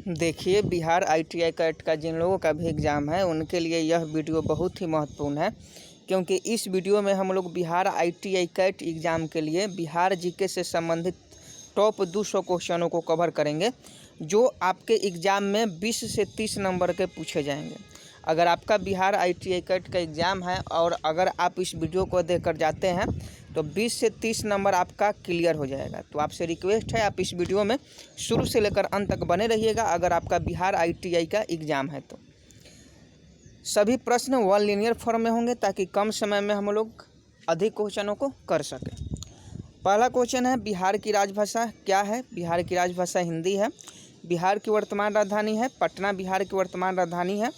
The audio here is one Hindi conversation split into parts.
देखिए, बिहार ITI कैट का जिन लोगों का भी एग्ज़ाम है उनके लिए यह वीडियो बहुत ही महत्वपूर्ण है, क्योंकि इस वीडियो में हम लोग बिहार ITI कैट एग्ज़ाम के लिए बिहार जीके से संबंधित टॉप 200 क्वेश्चनों को कवर करेंगे, जो आपके एग्ज़ाम में 20 से 30 नंबर के पूछे जाएंगे। अगर आपका बिहार ITI कैट का एग्ज़ाम है और अगर आप इस वीडियो को देखकर जाते हैं तो 20 से 30 नंबर आपका क्लियर हो जाएगा। तो आपसे रिक्वेस्ट है, आप इस वीडियो में शुरू से लेकर अंत तक बने रहिएगा अगर आपका बिहार ITI का एग्ज़ाम है तो। सभी प्रश्न वन लीनियर फॉर्म में होंगे ताकि कम समय में हम लोग अधिक क्वेश्चनों को कर सकें। पहला क्वेश्चन है, बिहार की राजभाषा क्या है? बिहार की राजभाषा हिंदी है। बिहार की वर्तमान राजधानी है पटना। बिहार की वर्तमान राजधानी है।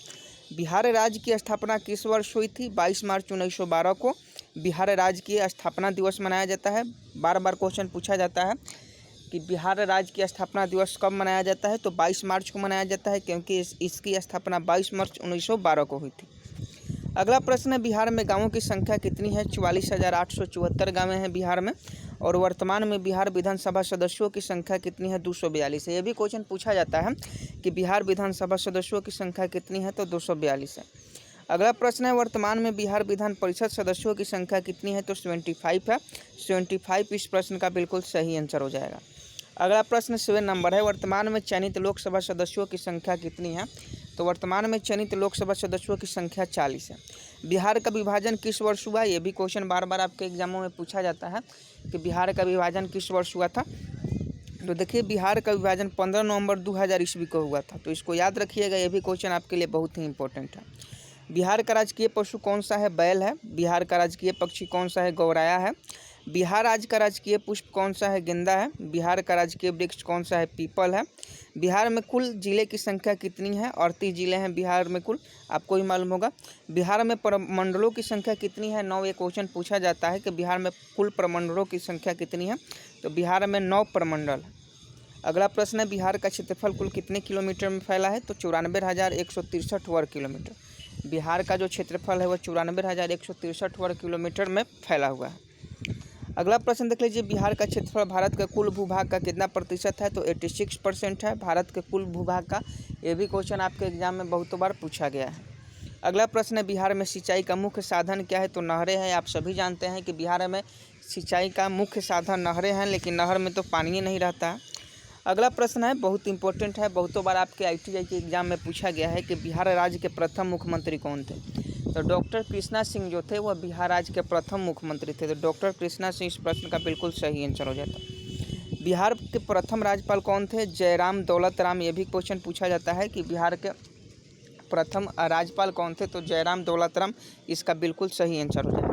बिहार राज्य की स्थापना किस वर्ष हुई थी? 22 मार्च 1912 को बिहार राज्य की स्थापना दिवस मनाया जाता है। बार बार क्वेश्चन पूछा जाता है कि बिहार राज्य की स्थापना दिवस कब मनाया जाता है, तो 22 मार्च को मनाया जाता है, क्योंकि इसकी स्थापना 22 मार्च 1912 को हुई थी। अगला प्रश्न है, बिहार में गाँवों की संख्या कितनी है? 44,874 गाँवें हैं बिहार में। और वर्तमान में बिहार विधानसभा सदस्यों की संख्या कितनी है? 242 है। ये भी क्वेश्चन पूछा जाता है कि बिहार विधानसभा सदस्यों की संख्या कितनी है, तो 242 है। अगला प्रश्न है, वर्तमान में बिहार विधान परिषद सदस्यों की संख्या कितनी है? तो 75 है। 75 इस प्रश्न का बिल्कुल सही आंसर हो जाएगा। अगला प्रश्न 7 नंबर है, वर्तमान में चयनित लोकसभा सदस्यों की संख्या कितनी है? तो वर्तमान में चयनित लोकसभा सदस्यों की संख्या 40 है। बिहार का विभाजन किस वर्ष हुआ? ये भी क्वेश्चन बार बार आपके एग्जामों में पूछा जाता है कि बिहार का विभाजन किस वर्ष हुआ था। तो देखिए, बिहार का विभाजन 15 नवंबर 2000 ईस्वी को हुआ था, तो इसको याद रखिएगा। ये भी क्वेश्चन आपके लिए बहुत ही इंपॉर्टेंट है। बिहार का राजकीय पशु कौन सा है? बैल है। बिहार का राजकीय पक्षी कौन सा है? गौराया है। बिहार राज्य का राजकीय पुष्प कौन सा है? गेंदा है। बिहार का राजकीय वृक्ष कौन सा है? पीपल है। बिहार में कुल जिले की संख्या कितनी है? 38 जिले हैं बिहार में कुल, आपको ही मालूम होगा। बिहार में प्रमंडलों की संख्या कितनी है? 9। ये क्वेश्चन पूछा जाता है कि बिहार में कुल प्रमंडलों की संख्या कितनी है, तो बिहार में 9 प्रमंडल है। अगला प्रश्न है, बिहार का क्षेत्रफल कुल कितने किलोमीटर में फैला है? तो 94,163 वर्ग किलोमीटर। बिहार का जो क्षेत्रफल है वह 94,163 वर्ग किलोमीटर में फैला हुआ है। अगला प्रश्न देख लीजिए, बिहार का क्षेत्रफल भारत के कुल भूभाग का कितना प्रतिशत है? तो 86% है भारत के कुल भूभाग का। ये भी क्वेश्चन आपके एग्जाम में बहुत बार पूछा गया है। अगला प्रश्न है, बिहार में सिंचाई का मुख्य साधन क्या है? तो नहरें हैं। आप सभी जानते हैं कि बिहार में सिंचाई का मुख्य साधन नहरें हैं, लेकिन नहर में तो पानी ही नहीं रहता है। अगला प्रश्न है, बहुत इंपॉर्टेंट है, बहुतों बार आपके ITI के एग्जाम में पूछा गया है कि बिहार राज्य के प्रथम मुख्यमंत्री कौन थे? तो डॉक्टर कृष्णा सिंह जो थे वह बिहार राज्य के प्रथम मुख्यमंत्री थे। तो डॉक्टर कृष्णा सिंह इस प्रश्न का बिल्कुल सही आंसर हो जाता। बिहार के प्रथम राज्यपाल कौन थे? जयराम दौलत राम। ये भी क्वेश्चन पूछा जाता है कि बिहार के प्रथम राज्यपाल कौन थे? तो जयराम दौलत राम इसका बिल्कुल सही आंसर हो जाएगा।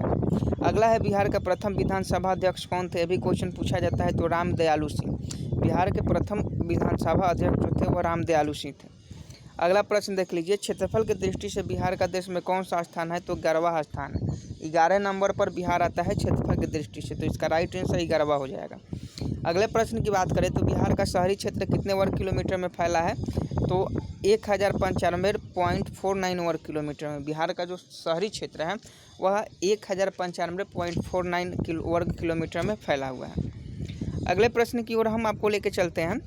अगला है, बिहार का प्रथम विधानसभा अध्यक्ष कौन थे? ये भी क्वेश्चन पूछा जाता है, तो राम दयालु सिंह। बिहार के प्रथम विधानसभा अध्यक्ष जो थे वह राम दयालु सिंह थे। अगला प्रश्न देख लीजिए, क्षेत्रफल की दृष्टि से बिहार का देश में कौन सा स्थान है? तो 11वां स्थान है। 11 नंबर पर बिहार आता है क्षेत्रफल की दृष्टि से, तो इसका राइट आंसर 11वां हो जाएगा। अगले प्रश्न की बात करें तो बिहार का शहरी क्षेत्र कितने वर्ग किलोमीटर में फैला है? तो 1095.49 वर्ग किलोमीटर में। बिहार का जो शहरी क्षेत्र है वह 1095.49 वर्ग किलोमीटर में फैला हुआ है। अगले प्रश्न की ओर हम आपको लेके चलते हैं।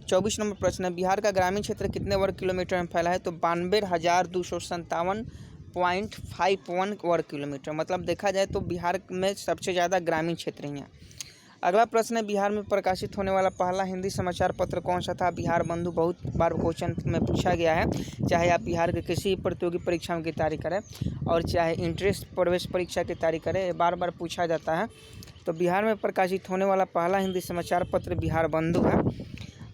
24 नंबर प्रश्न है, बिहार का ग्रामीण क्षेत्र कितने वर्ग किलोमीटर में फैला है? तो 92,257.51 वर्ग किलोमीटर। मतलब देखा जाए तो बिहार में सबसे ज़्यादा ग्रामीण क्षेत्र ही है। अगला प्रश्न है, बिहार में प्रकाशित होने वाला पहला हिंदी समाचार पत्र कौन सा था? बिहार बंधु बहुत बार क्वेश्चन में पूछा गया है, चाहे आप बिहार के किसी प्रतियोगी परीक्षाओं की तैयारी करें और चाहे इंट्रेंस प्रवेश परीक्षा की तैयारी करें, बार बार पूछा जाता है। तो बिहार में प्रकाशित होने वाला पहला हिंदी समाचार पत्र बिहार बंधु है।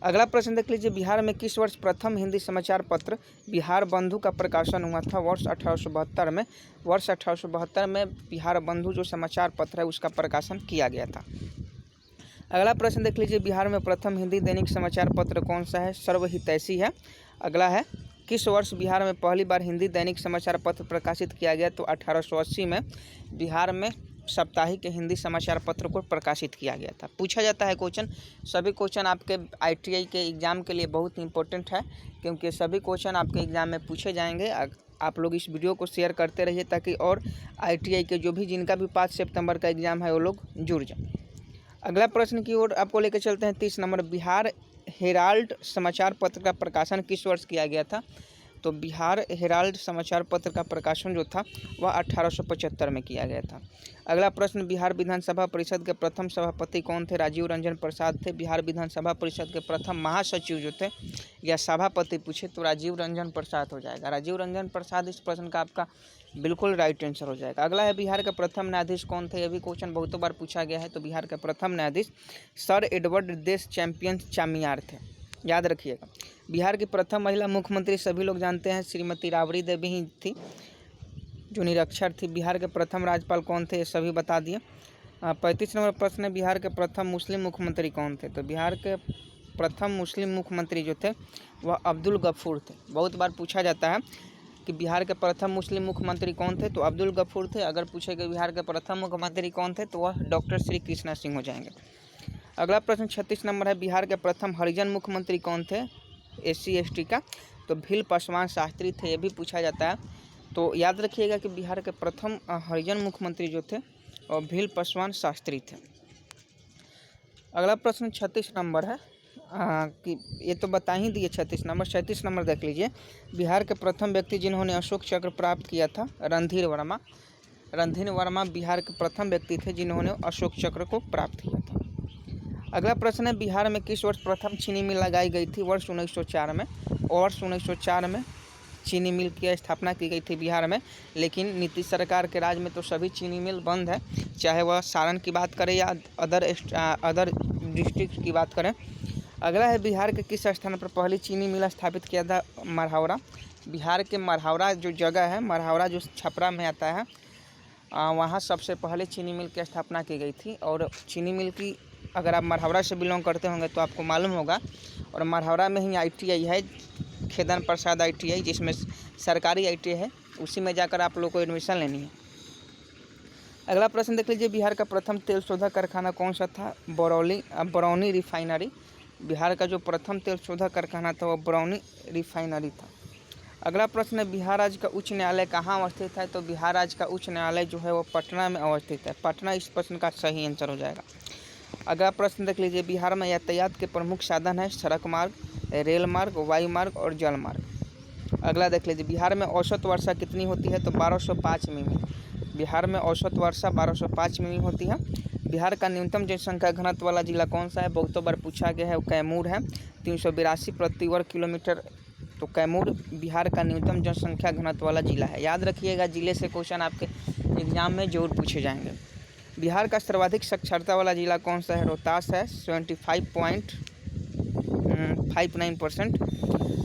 अगला प्रश्न देख लीजिए, बिहार में किस वर्ष प्रथम हिंदी समाचार पत्र बिहार बंधु का प्रकाशन हुआ था? वर्ष 1872 में। वर्ष 1872 में बिहार बंधु जो समाचार पत्र है उसका प्रकाशन किया गया था। अगला प्रश्न देख लीजिए, बिहार में प्रथम हिंदी दैनिक समाचार पत्र कौन सा है? सर्वहितैषी है। अगला है, किस वर्ष बिहार में पहली बार हिंदी दैनिक समाचार पत्र प्रकाशित किया गया? तो 1880 में बिहार में साप्ताहिक हिंदी समाचार पत्र को प्रकाशित किया गया था। पूछा जाता है क्वेश्चन। सभी क्वेश्चन आपके ITI के एग्ज़ाम के लिए बहुत इंपॉर्टेंट है, क्योंकि सभी क्वेश्चन आपके एग्ज़ाम में पूछे जाएंगे। आप लोग इस वीडियो को शेयर करते रहिए ताकि और ITI के जो भी जिनका भी 5 सितंबर का एग्ज़ाम है वो लोग जुड़ जाए। अगला प्रश्न की ओर आपको लेकर चलते हैं। 30 नंबर, बिहार हेराल्ड समाचार पत्र का प्रकाशन किस वर्ष किया गया था? तो बिहार हेराल्ड समाचार पत्र का प्रकाशन जो था वह 1875 में किया गया था। अगला प्रश्न, बिहार विधानसभा परिषद के प्रथम सभापति कौन थे? राजीव रंजन प्रसाद थे। बिहार विधानसभा परिषद के प्रथम महासचिव जो थे या सभापति पूछे तो राजीव रंजन प्रसाद हो जाएगा। राजीव रंजन प्रसाद इस प्रश्न का आपका बिल्कुल राइट आंसर हो जाएगा। अगला है, बिहार के प्रथम न्यायाधीश कौन थे? यह भी क्वेश्चन बहुत बार पूछा गया है। तो बिहार के प्रथम न्यायाधीश सर एडवर्ड देश चैंपियन चामियार थे, याद रखिएगा। बिहार की प्रथम महिला मुख्यमंत्री सभी लोग जानते हैं, श्रीमती राबड़ी देवी ही थी जो निरक्षर थी। बिहार के प्रथम राज्यपाल कौन थे? ये सभी बता दिए। 35 नंबर प्रश्न है, बिहार के प्रथम मुस्लिम मुख्यमंत्री कौन थे? तो बिहार के प्रथम मुस्लिम मुख्यमंत्री जो थे वह अब्दुल गफूर थे। बहुत बार पूछा जाता है कि बिहार के प्रथम मुस्लिम मुख्यमंत्री कौन थे? तो अब्दुल गफूर थे। अगर पूछे कि बिहार के प्रथम मुख्यमंत्री कौन थे तो वह डॉक्टर श्री कृष्णा सिंह हो जाएंगे। अगला प्रश्न 36 नंबर है, बिहार के प्रथम हरिजन मुख्यमंत्री कौन थे? SC ST का? तो भील पासवान शास्त्री थे, ये भी पूछा जाता है। तो याद रखिएगा कि बिहार के प्रथम हरिजन मुख्यमंत्री जो थे और भील पासवान शास्त्री थे। अगला प्रश्न 36 नंबर है कि ये तो बता ही दिए 36 नंबर। 37 नंबर देख लीजिए, बिहार के प्रथम व्यक्ति जिन्होंने अशोक चक्र प्राप्त किया था? रणधीर वर्मा। रणधीर वर्मा बिहार के प्रथम व्यक्ति थे जिन्होंने अशोक चक्र को प्राप्त किया था। अगला प्रश्न है, बिहार में किस वर्ष प्रथम चीनी मिल लगाई गई थी? वर्ष 1904 में। वर्ष 1904 में चीनी मिल की स्थापना की गई थी बिहार में, लेकिन नीतीश सरकार के राज में तो सभी चीनी मिल बंद है, चाहे वह सारण की बात करें या अदर डिस्ट्रिक्ट की बात करें। अगला है, बिहार के किस स्थान पर पहली चीनी मिल स्थापित किया था? मरहावरा। बिहार के मरहावरा जो जगह है, मरहावरा जो छपरा में आता है, वहाँ सबसे पहले चीनी मिल की स्थापना की गई थी। और चीनी मिल की, अगर आप मरहावरा से बिलोंग करते होंगे तो आपको मालूम होगा, और मरहावरा में ही ITI है, खेदन प्रसाद ITI, जिसमें सरकारी ITI है, उसी में जाकर आप लोग को एडमिशन लेनी है। अगला प्रश्न देख लीजिए, बिहार का प्रथम तेल शोधक कारखाना कौन सा था? बरौनी रिफाइनरी। बिहार का जो प्रथम तेल शोधक कारखाना था वो बरौनी रिफाइनरी था। अगला प्रश्न है, बिहार राज्य का उच्च न्यायालय कहाँ अवस्थित है? तो बिहार राज्य का उच्च न्यायालय जो है वो पटना में अवस्थित है। पटना इस प्रश्न का सही आंसर हो जाएगा। अगला प्रश्न देख लीजिए, बिहार में यातायात के प्रमुख साधन है? सड़क मार्ग, रेल मार्ग, वायु मार्ग और जल मार्ग। अगला देख लीजिए, बिहार में औसत वर्षा कितनी होती है? तो 1205 मिमी। बिहार में औसत वर्षा 1205 मिमी होती है। बिहार का न्यूनतम जनसंख्या घनत्व वाला जिला कौन सा है? बहुत बार पूछा गया है, कैमूर है, 382 प्रति वर्ग किलोमीटर। तो कैमूर बिहार का न्यूनतम जनसंख्या घनत्व वाला जिला है। याद रखिएगा, जिले से क्वेश्चन आपके एग्जाम में जरूर पूछे जाएंगे। बिहार का सर्वाधिक साक्षरता वाला जिला कौन सा है? रोहतास है, 75.59%।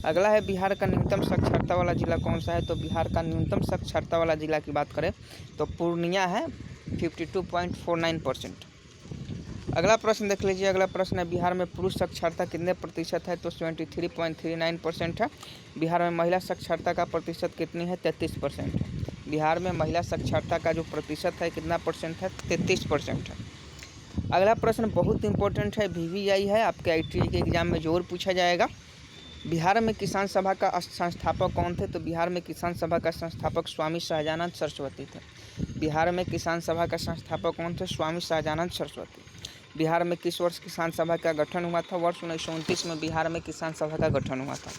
अगला है, बिहार का न्यूनतम साक्षरता वाला जिला कौन सा है? तो बिहार का न्यूनतम साक्षरता वाला जिला की बात करें तो पूर्णिया है, 52.49%। अगला प्रश्न देख लीजिए। अगला प्रश्न है, बिहार में पुरुष साक्षरता कितने प्रतिशत है? तो 73.39% है। बिहार में महिला साक्षरता का प्रतिशत कितनी है? 33% है। बिहार में महिला साक्षरता का जो प्रतिशत है कितना परसेंट है? 33% है। अगला प्रश्न बहुत इंपॉर्टेंट है, VVI है, आपके ITI के एग्जाम में जरूर पूछा जाएगा। बिहार में किसान सभा का संस्थापक कौन थे? तो बिहार में किसान सभा का संस्थापक स्वामी सहजानंद सरस्वती थे। बिहार में किसान सभा का संस्थापक कौन थे? स्वामी सहजानंद सरस्वती। बिहार में किस वर्ष किसान सभा का गठन हुआ था? वर्ष 1929 में बिहार में किसान सभा का गठन हुआ था।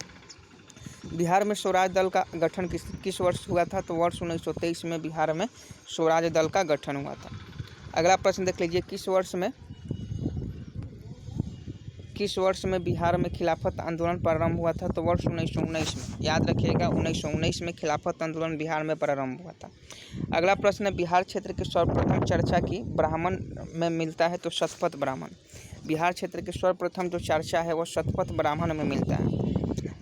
बिहार में स्वराज दल का गठन किस वर्ष हुआ था? तो वर्ष 1923 में बिहार में स्वराज दल का गठन हुआ था। अगला प्रश्न देख लीजिए, किस वर्ष में बिहार में खिलाफत आंदोलन प्रारंभ हुआ था? तो वर्ष 1919 में। याद रखिएगा, 1919 में खिलाफत आंदोलन बिहार में प्रारंभ हुआ था। अगला प्रश्न है, बिहार क्षेत्र की सर्वप्रथम चर्चा की ब्राह्मण में मिलता है? तो शतपथ ब्राह्मण। बिहार क्षेत्र की सर्वप्रथम जो चर्चा है वो शतपथ ब्राह्मण में मिलता है।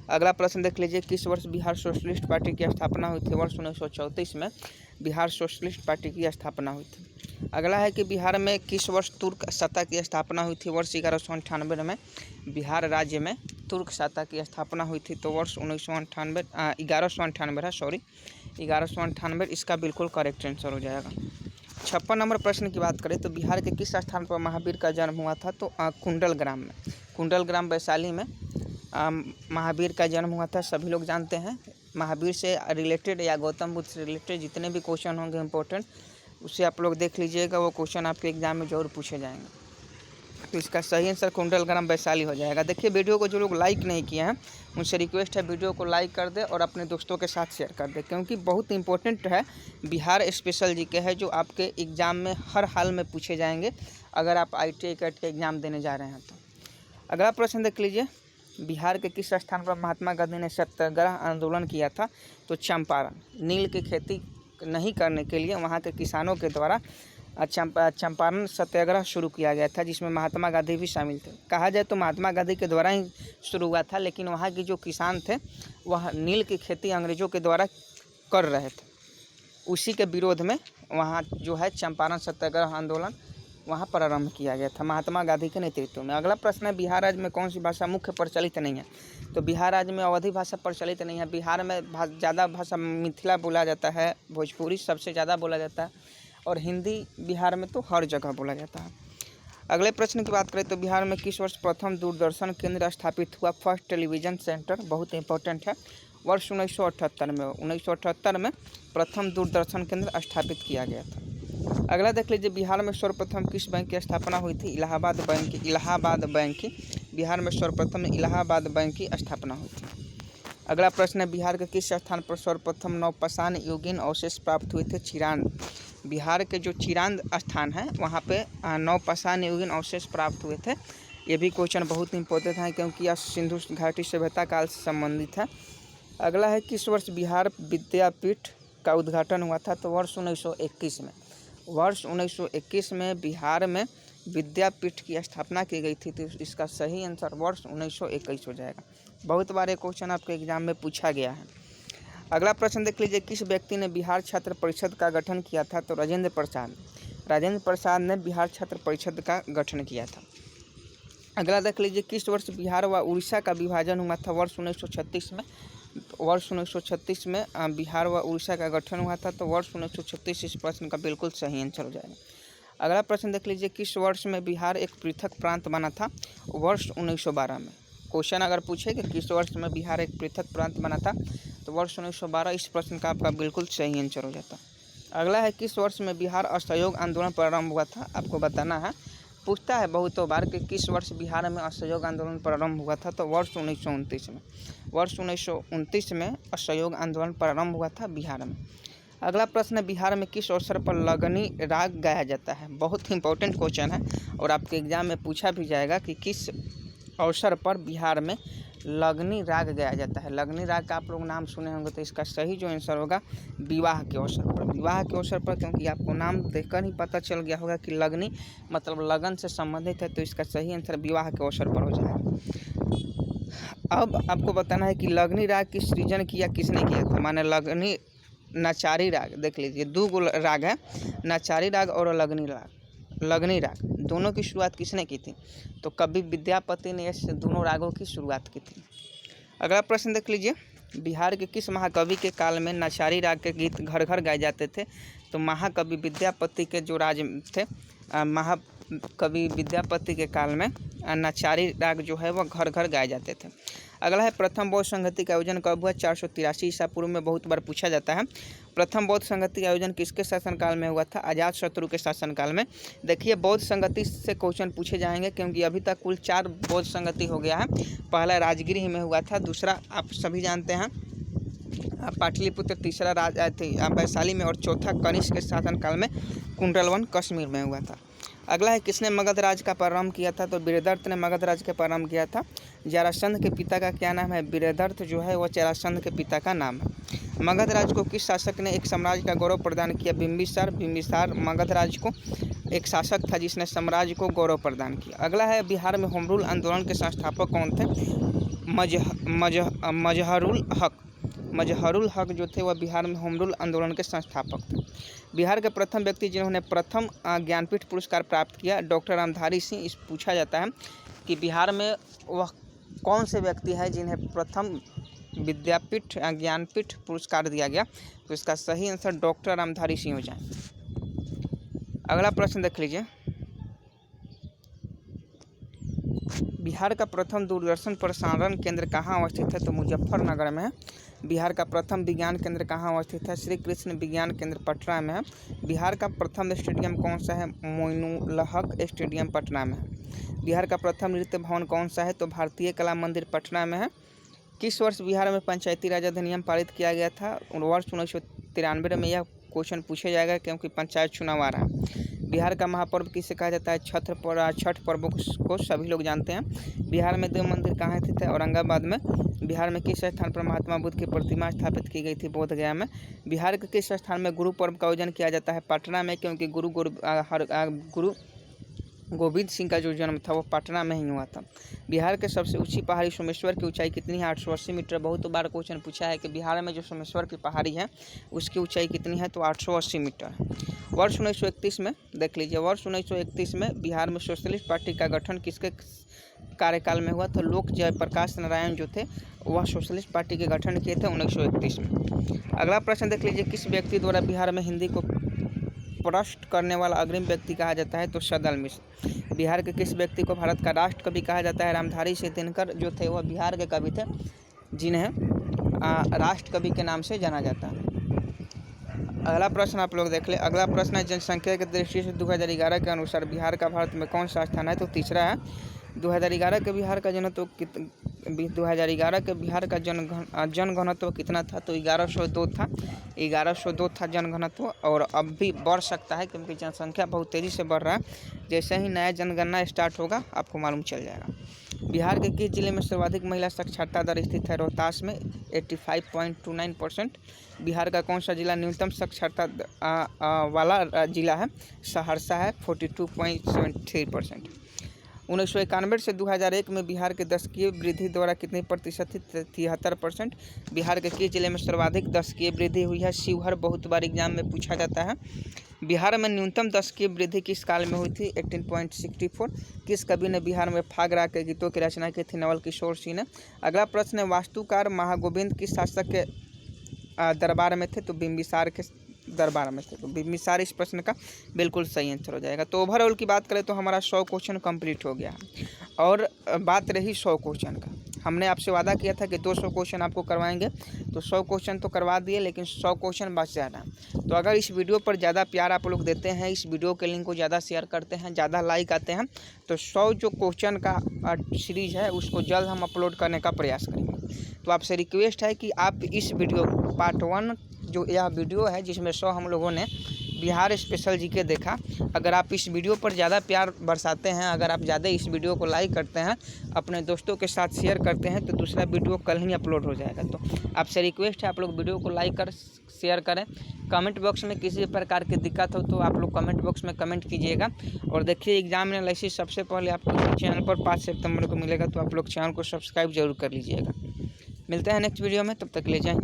अगला प्रश्न देख लीजिए, किस वर्ष बिहार सोशलिस्ट पार्टी की स्थापना हुई थी? वर्ष 1934 में बिहार सोशलिस्ट पार्टी की स्थापना हुई थी। अगला है कि बिहार में किस वर्ष तुर्क सत्ता की स्थापना हुई थी? वर्ष 1198 में बिहार राज्य में तुर्क सत्ता की स्थापना हुई थी। तो वर्ष 1198 इसका बिल्कुल करेक्ट आंसर हो जाएगा। 56 नंबर प्रश्न की बात करें तो बिहार के किस स्थान पर महावीर का जन्म हुआ था? तो कुंडल ग्राम में। कुंडल ग्राम वैशाली में महावीर का जन्म हुआ था। सभी लोग जानते हैं, महावीर से रिलेटेड या गौतम बुद्ध से रिलेटेड जितने भी क्वेश्चन होंगे इंपॉर्टेंट, उसे आप लोग देख लीजिएगा, वो क्वेश्चन आपके एग्जाम में जरूर पूछे जाएंगे। तो इसका सही आंसर कुंडलग्राम वैशाली हो जाएगा। देखिए वीडियो को जो लोग लाइक नहीं किए हैं उनसे रिक्वेस्ट है वीडियो को लाइक कर दे और अपने दोस्तों के साथ शेयर कर दे, क्योंकि बहुत इंपॉर्टेंट है। बिहार स्पेशल जीके है जो आपके एग्ज़ाम में हर हाल में पूछे जाएंगे अगर आप ITI कैट का एग्ज़ाम देने जा रहे हैं तो। अगला प्रश्न देख लीजिए, बिहार के किस स्थान पर महात्मा गांधी ने सत्याग्रह आंदोलन किया था? तो चंपारण। नील की खेती नहीं करने के लिए वहाँ के किसानों के द्वारा चंपारण सत्याग्रह शुरू किया गया था, जिसमें महात्मा गांधी भी शामिल थे। कहा जाए तो महात्मा गांधी के द्वारा ही शुरू हुआ था, लेकिन वहाँ के जो किसान थे वह नील की खेती अंग्रेज़ों के द्वारा कर रहे थे, उसी के विरोध में वहाँ जो है चंपारण सत्याग्रह आंदोलन वहाँ प्रारंभ किया गया था महात्मा गांधी के नेतृत्व में। अगला प्रश्न है, बिहार राज्य में कौन सी भाषा मुख्य प्रचलित नहीं है? तो बिहार राज्य में अवधी भाषा प्रचलित नहीं है। बिहार में ज़्यादा भाषा मिथिला बोला जाता है, भोजपुरी सबसे ज़्यादा बोला जाता है और हिंदी बिहार में तो हर जगह बोला जाता है। अगले प्रश्न की बात करें तो बिहार में किस वर्ष प्रथम दूरदर्शन केंद्र स्थापित हुआ? फर्स्ट टेलीविज़न सेंटर, बहुत इंपॉर्टेंट है। वर्ष 1978 में 1978 में प्रथम दूरदर्शन केंद्र स्थापित किया गया था। अगला देख लीजिए, बिहार में सर्वप्रथम किस बैंक की स्थापना हुई थी? इलाहाबाद बैंक की। इलाहाबाद बैंक की बिहार में सर्वप्रथम इलाहाबाद बैंक की स्थापना हुई थी। अगला प्रश्न है, बिहार के किस स्थान पर सर्वप्रथम नवपाषाण युगीन अवशेष प्राप्त हुए थे? चिरांद। बिहार के जो चिरांद स्थान है वहाँ पे नवपाषाण युगीन अवशेष प्राप्त हुए थे। ये भी क्वेश्चन बहुत इंपॉर्टेंट है क्योंकि यह सिंधु घाटी सभ्यता काल से संबंधित है। अगला है, किस वर्ष बिहार विद्यापीठ का उद्घाटन हुआ था? तो वर्ष 1921 में। वर्ष 1921 में बिहार में विद्यापीठ की स्थापना की गई थी, तो इसका सही आंसर वर्ष 1921 हो जाएगा। बहुत बार ये क्वेश्चन आपके एग्जाम में पूछा गया है। अगला प्रश्न देख लीजिए, किस व्यक्ति ने बिहार छात्र परिषद का गठन किया था? तो राजेंद्र प्रसाद। राजेंद्र प्रसाद ने बिहार छात्र परिषद का गठन किया था। अगला देख लीजिए, किस वर्ष बिहार व उड़ीसा का विभाजन हुआ था? वर्ष 1936 में। वर्ष 1936 में बिहार व उड़ीसा का गठन हुआ था, तो वर्ष 1936 इस प्रश्न का बिल्कुल सही आंसर हो जाएगा। अगला प्रश्न देख लीजिए, किस वर्ष में बिहार एक पृथक प्रांत बना था? वर्ष 1912 में। क्वेश्चन अगर पूछे कि किस वर्ष में बिहार एक पृथक प्रांत बना था, तो वर्ष 1912 इस प्रश्न का आपका बिल्कुल सही आंसर हो जाता। अगला है, किस वर्ष में बिहार असहयोग आंदोलन प्रारंभ हुआ था? आपको बताना है। पूछता है बहुतों बार कि किस वर्ष बिहार में असहयोग आंदोलन प्रारंभ हुआ था, तो वर्ष 1929 में। वर्ष 1929 में असहयोग आंदोलन प्रारंभ हुआ था बिहार में। अगला प्रश्न, बिहार में किस अवसर पर लगनी राग गाया जाता है? बहुत इंपॉर्टेंट क्वेश्चन है और आपके एग्जाम में पूछा भी जाएगा कि किस अवसर पर बिहार में लगनी राग गाया जाता है। लगनी राग का आप लोग नाम सुने होंगे, तो इसका सही जो आंसर होगा विवाह के अवसर पर। विवाह के अवसर पर, क्योंकि आपको नाम देखकर ही पता चल गया होगा कि लगनी मतलब लगन से संबंधित है, तो इसका सही आंसर विवाह के अवसर पर हो जाएगा। अब आपको बताना है कि लगनी राग की सृजन किया किसने किया था? माने लगनी नचारी राग, देख लीजिए दो राग है, नचारी राग और लगनी राग दोनों की शुरुआत किसने की थी? तो कवि विद्यापति ने इस दोनों रागों की शुरुआत की थी। अगला प्रश्न देख लीजिए, बिहार के किस महाकवि के काल में नचारी राग के गीत घर घर गाए जाते थे? तो महाकवि विद्यापति के जो राज थे, महाकवि विद्यापति के काल में नचारी राग जो है वह घर घर गाए जाते थे। अगला है, प्रथम बौद्ध संगति का आयोजन कब हुआ? 483 ईसा पूर्व में बहुत बार पूछा जाता है। प्रथम बौद्ध संगति का आयोजन किसके शासनकाल में हुआ था? अजातशत्रु के शासनकाल में। देखिए बौद्ध संगति से क्वेश्चन पूछे जाएंगे क्योंकि अभी तक कुल 4 बौद्ध संगति हो गया है। पहला राजगिरी में हुआ था, दूसरा आप सभी जानते हैं पाटलिपुत्र, तीसरा वैशाली में और चौथा कनिष्क के शासनकाल में कुंडलवन कश्मीर में हुआ था। अगला है, किसने मगध राज का प्रारंभ किया था? तो वीरदर्थ ने मगध राज का प्रारंभ किया था। जरासंध के पिता का क्या नाम है? वीरदर्थ जो है वह जरासंध के पिता का नाम है। मगध राज को किस शासक ने एक साम्राज्य का गौरव प्रदान किया? बिंबिसार मगध राज को एक शासक था जिसने साम्राज्य को गौरव प्रदान किया। अगला है, बिहार में होम रूल आंदोलन के संस्थापक कौन थे? मजहरुल हक जो थे वह बिहार में होम रूल आंदोलन के संस्थापक थे। बिहार के प्रथम व्यक्ति जिन्होंने प्रथम ज्ञानपीठ पुरस्कार प्राप्त किया, डॉक्टर रामधारी सिंह। इस पूछा जाता है कि बिहार में वह कौन से व्यक्ति है जिन्हें प्रथम विद्यापीठ ज्ञानपीठ पुरस्कार दिया गया, तो इसका सही आंसर डॉक्टर रामधारी सिंह हो जाए। अगला प्रश्न देख लीजिए, बिहार का प्रथम दूरदर्शन प्रसारण केंद्र कहाँ अवस्थित है? तो मुजफ्फरनगर में है। बिहार का प्रथम विज्ञान केंद्र कहाँ अवस्थित है? श्री कृष्ण विज्ञान केंद्र पटना में है। बिहार का प्रथम स्टेडियम कौन सा है? मोइनुलहक स्टेडियम पटना में है। बिहार का प्रथम नृत्य भवन कौन सा है? तो भारतीय कला मंदिर पटना में है। किस वर्ष बिहार में पंचायती राज अधिनियम पारित किया गया था? वर्ष 1993 में यह क्वेश्चन पूछा जाएगा क्योंकि पंचायत चुनाव आ रहा है। बिहार का महापर्व किसे कहा जाता है? छठ पर्व को सभी लोग जानते हैं। बिहार में देव मंदिर कहाँ स्थित है? औरंगाबाद में। बिहार में किस स्थान पर महात्मा बुद्ध की प्रतिमा स्थापित की गई थी? बोध गया में। बिहार के किस स्थान में गुरु पर्व का आयोजन किया जाता है? पटना में, क्योंकि गुरु गोविंद सिंह का जो जन्म था वो पटना में ही हुआ था। बिहार के सबसे ऊंची पहाड़ी सोमेश्वर की ऊंचाई कितनी है? 880 मीटर। बहुत बार क्वेश्चन पूछा है कि बिहार में जो सोमेश्वर की पहाड़ी है उसकी ऊंचाई कितनी है? तो 880 मीटर है। वर्ष 1931 में देख लीजिए, वर्ष 1931 में बिहार में सोशलिस्ट पार्टी का गठन किसके कार्यकाल में हुआ? तो लोक जयप्रकाश नारायण जो थे वह सोशलिस्ट पार्टी के गठन किए थे 1931 में। अगला प्रश्न देख लीजिए, किस व्यक्ति द्वारा बिहार में हिंदी को पृष्ठ करने वाला अग्रिम व्यक्ति कहा जाता है? तो सदल मिश्र। बिहार के किस व्यक्ति को भारत का राष्ट्र कवि कहा जाता है? रामधारी सिंह दिनकर जो थे वह बिहार के कवि थे जिन्हें राष्ट्र कवि के नाम से जाना जाता है। अगला प्रश्न आप लोग देख ले। अगला प्रश्न है, जनसंख्या की दृष्टि से 2011 के अनुसार बिहार का भारत में कौन सा स्थान है? तो तीसरा है। 2011 के बिहार का जनघनत्व 2011 के बिहार का जनघनत्व कितना था? तो 1102 था। 1102 था जनघनत्व, और अब भी बढ़ सकता है क्योंकि जनसंख्या बहुत तेज़ी से बढ़ रहा है। जैसे ही नया जनगणना स्टार्ट होगा आपको मालूम चल जाएगा। बिहार के किस जिले में सर्वाधिक महिला साक्षरता दर स्थित है? रोहतास में 85.29%। बिहार का कौन सा जिला न्यूनतम साक्षरता वाला जिला है? सहरसा है, 42.73%। 1991 से 2001 में बिहार के दशकीय वृद्धि द्वारा कितनी प्रतिशत थी? 73%। बिहार के किस जिले में सर्वाधिक दशकीय वृद्धि हुई है? शिवहर। बहुत बार एग्जाम में पूछा जाता है। बिहार में न्यूनतम दशकीय वृद्धि किस काल में हुई थी? 18.64। किस कवि ने बिहार में फाग राग के गीतों की रचना की थी? नवल किशोर सिंह ने। अगला प्रश्न है, वास्तुकार महागोविंद किस शासक के दरबार में थे? तो बिंबिसार के दरबार में थे। तो बिंबिसार इस प्रश्न का बिल्कुल सही आंसर हो जाएगा। तो ओवरऑल की बात करें तो हमारा 100 क्वेश्चन कंप्लीट हो गया है। और बात रही 100 क्वेश्चन का, हमने आपसे वादा किया था कि 200 क्वेश्चन आपको करवाएंगे, तो 100 क्वेश्चन तो करवा दिए, लेकिन 100 क्वेश्चन बच जाना। तो अगर इस वीडियो पर ज़्यादा प्यार आप लोग देते हैं, इस वीडियो के लिंक को ज़्यादा शेयर करते हैं, ज़्यादा लाइक आते हैं, तो 100 जो क्वेश्चन का सीरीज है उसको जल्द हम अपलोड करने का प्रयास करेंगे। तो आपसे रिक्वेस्ट है कि आप इस वीडियो पार्ट 1 जो यह वीडियो है जिसमें 100 हम लोगों ने बिहार स्पेशल जीके देखा, अगर आप इस वीडियो पर ज़्यादा प्यार बरसाते हैं, अगर आप ज़्यादा इस वीडियो को लाइक करते हैं, अपने दोस्तों के साथ शेयर करते हैं, तो दूसरा वीडियो कल ही अपलोड हो जाएगा। तो आपसे रिक्वेस्ट है आप लोग वीडियो को लाइक कर शेयर करें। कमेंट बॉक्स में किसी प्रकार की दिक्कत हो तो आप लोग कमेंट बॉक्स में कमेंट कीजिएगा। और देखिए, एग्जाम एनालिसिस सबसे पहले आपको चैनल पर 5 सितंबर को मिलेगा, तो आप लोग चैनल को सब्सक्राइब जरूर कर लीजिएगा। मिलते हैं नेक्स्ट वीडियो में, तब तक ले जाएँ।